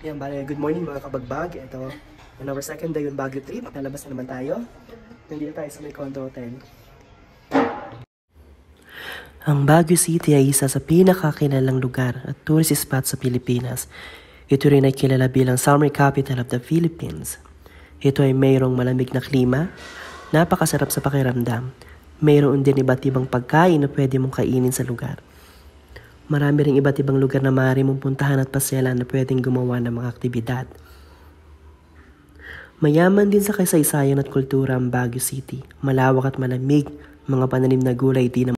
Yan, bale, good morning mga kabagbag. Ito, on our second day on Baguio trip. Nalabas na naman tayo. Nandito tayo sa may condo hotel. Ang Baguio City ay isa sa pinakakilalang lugar at tourist spot sa Pilipinas. Ito rin ay kilala bilang summer capital of the Philippines. Ito ay mayroong malamig na klima, napakasarap sa pakiramdam. Mayroon din iba't ibang pagkain na pwede mong kainin sa lugar. Marami ring iba't ibang lugar na maaari mong puntahan at pasyalan na pwedeng gumawa ng mga aktibidad. Mayaman din sa kasaysayan at kultura ang Baguio City. Malawak at malamig, mga pananim na gulay di na